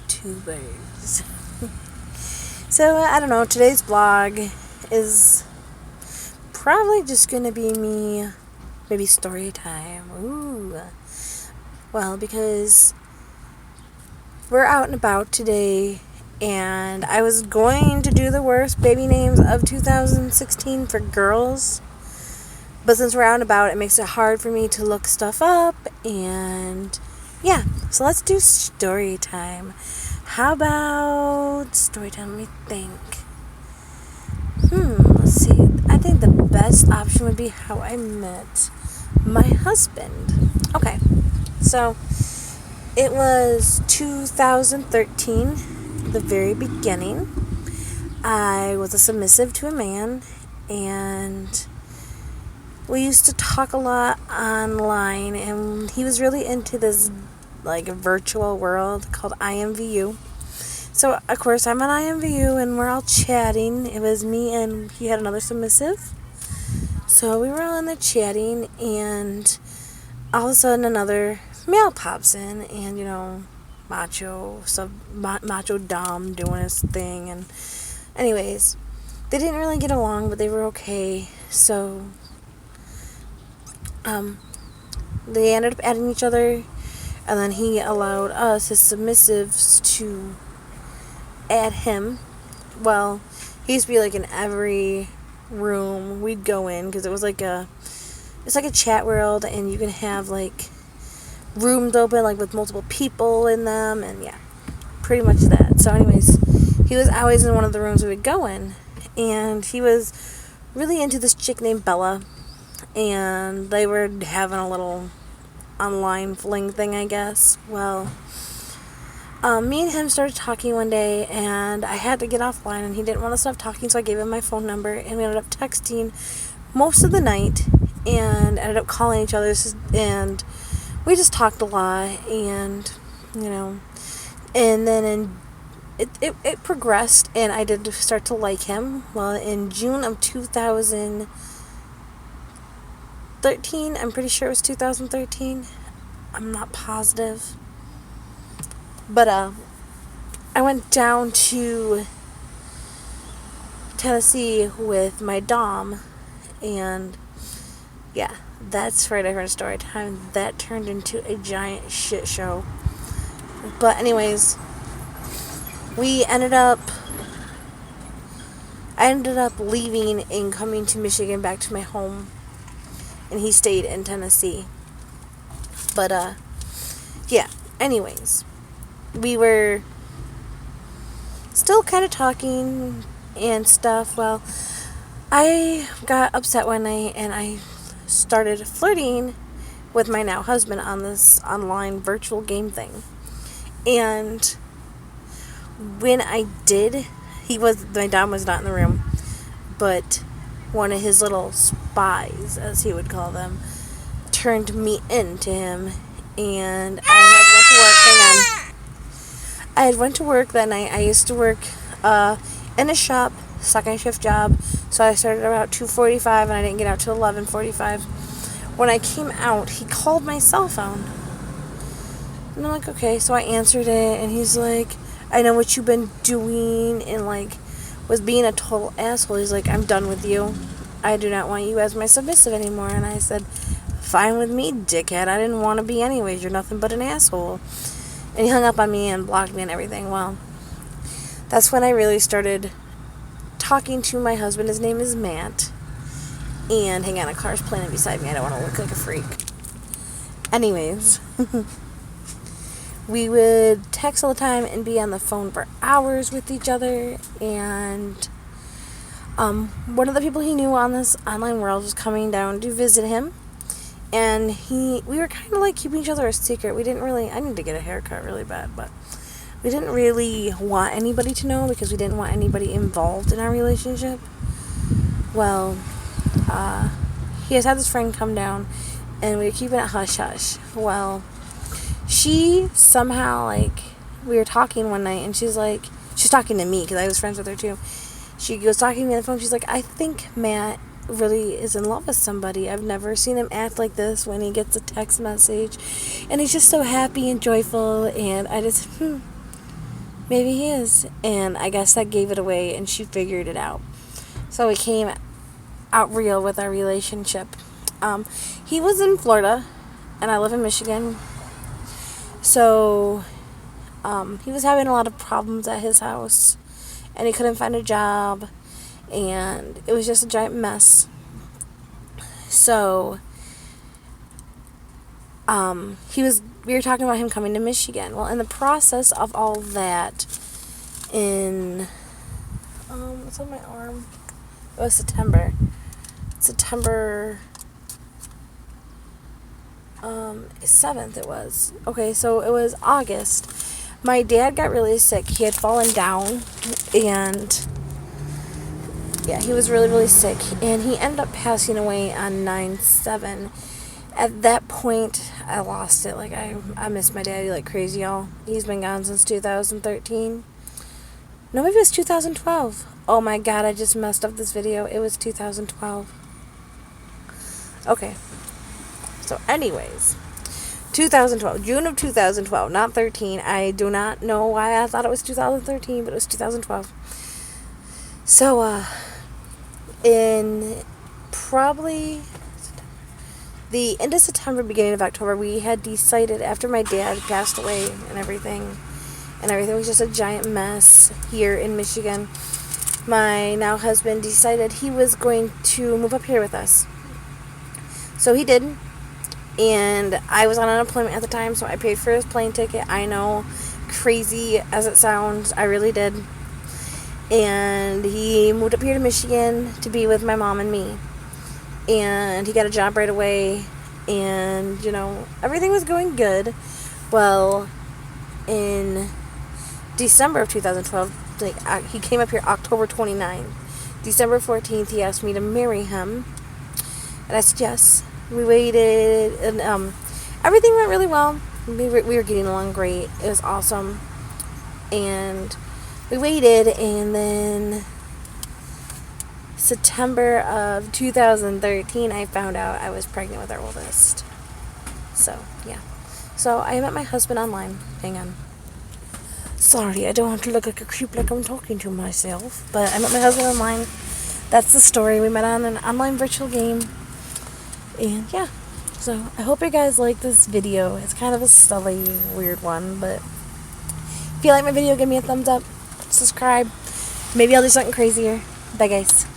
YouTubers. So, I don't know, today's vlog is probably just gonna be me, maybe story time. Ooh. Well, because we're out and about today, and I was going to do the worst baby names of 2016 for girls, but since we're out and about, it makes it hard for me to look stuff up, and yeah, so let's do story time. How about story time? Let me think. Let's see. I think the best option would be how I met my husband. Okay, so it was 2013, the very beginning. I was a submissive to a man, and we used to talk a lot online, and he was really into this virtual world called IMVU. So of course I'm on IMVU and we're all chatting. It was me and he had another submissive. So we were all in there chatting, and all of a sudden another male pops in, and macho Dom doing his thing, and anyways, they didn't really get along, but they were okay. So they ended up adding each other, and then he allowed us, his submissives, to add him. Well, he used to be in every room we'd go in, because it's like a chat world, and you can have rooms open with multiple people in them, and yeah, pretty much that. So anyways, he was always in one of the rooms we would go in, and he was really into this chick named Bella, and they were having a little online fling thing, I guess. Well, me and him started talking one day, and I had to get offline, and he didn't want to stop talking, so I gave him my phone number, and we ended up texting most of the night, and ended up calling each other, and we just talked a lot, and and then it progressed, and I did start to like him. Well, in June of 2013, I'm pretty sure it was 2013, I'm not positive, but I went down to Tennessee with my Dom, and yeah, that's for a different story time. That turned into a giant shit show. But anyways, I ended up leaving and coming to Michigan, back to my home, and he stayed in Tennessee. But yeah, anyways, we were still kind of talking and stuff. Well, I got upset one night, and I started flirting with my now husband on this online virtual game thing. And when I did, my Dom was not in the room, but one of his little spies, as he would call them, turned me into him, and I had went to work that night. I used to work in a shop, second shift job, so I started about 2:45, and I didn't get out till 11:45. When I came out, he called my cell phone, and I'm like, okay, so I answered it, and he's like, I know what you've been doing, and was being a total asshole. He's like, I'm done with you. I do not want you as my submissive anymore. And I said, fine with me, dickhead. I didn't want to be anyways. You're nothing but an asshole. And he hung up on me and blocked me and everything. Well, that's when I really started talking to my husband. His name is Matt. And hang on, a car's playing beside me. I don't want to look like a freak. Anyways, we would text all the time and be on the phone for hours with each other. And one of the people he knew on this online world was coming down to visit him. And we were kind of keeping each other a secret. We didn't really, I need to get a haircut really bad, but we didn't really want anybody to know, because we didn't want anybody involved in our relationship. Well, he has had this friend come down, and we were keeping it hush-hush. Well, she somehow, we were talking one night, and she's talking to me, because I was friends with her too. She was talking to me on the phone. She's like, I think Matt really is in love with somebody. I've never seen him act like this when he gets a text message, and he's just so happy and joyful. And I just maybe he is. And I guess that gave it away, and she figured it out. So we came out real with our relationship. He was in Florida, and I live in Michigan. So he was having a lot of problems at his house, and he couldn't find a job, and it was just a giant mess. So we were talking about him coming to Michigan. Well, in the process of all that, what's on my arm? It was September 7th it was. Okay, so it was August. My dad got really sick. He had fallen down, and yeah, he was really, really sick, and he ended up passing away on 9/7. At that point, I lost it. Like, I miss my daddy like crazy, y'all. He's been gone since 2013. No, maybe it was 2012. Oh my god, I just messed up this video. It was 2012. Okay. So, anyways, 2012. June of 2012, not 13. I do not know why I thought it was 2013, but it was 2012. So, in probably the end of September, beginning of October, we had decided, after my dad passed away and everything was just a giant mess here in Michigan, my now husband decided he was going to move up here with us. So he did, and I was on unemployment at the time, so I paid for his plane ticket. I know, crazy as it sounds, I really did. And he moved up here to Michigan to be with my mom and me. And he got a job right away, and everything was going good. Well, in December of 2012, he came up here October 29th. December 14th, he asked me to marry him, and I said yes. We waited, and everything went really well. We were getting along great. It was awesome, and we waited, and then September of 2013, I found out I was pregnant with our oldest. So, yeah. So, I met my husband online. Hang on. Sorry, I don't want to look like a creep like I'm talking to myself. But I met my husband online. That's the story. We met on an online virtual game. And, yeah. So, I hope you guys like this video. It's kind of a silly, weird one. But if you like my video, give me a thumbs up. Subscribe. Maybe I'll do something crazier. Bye, guys.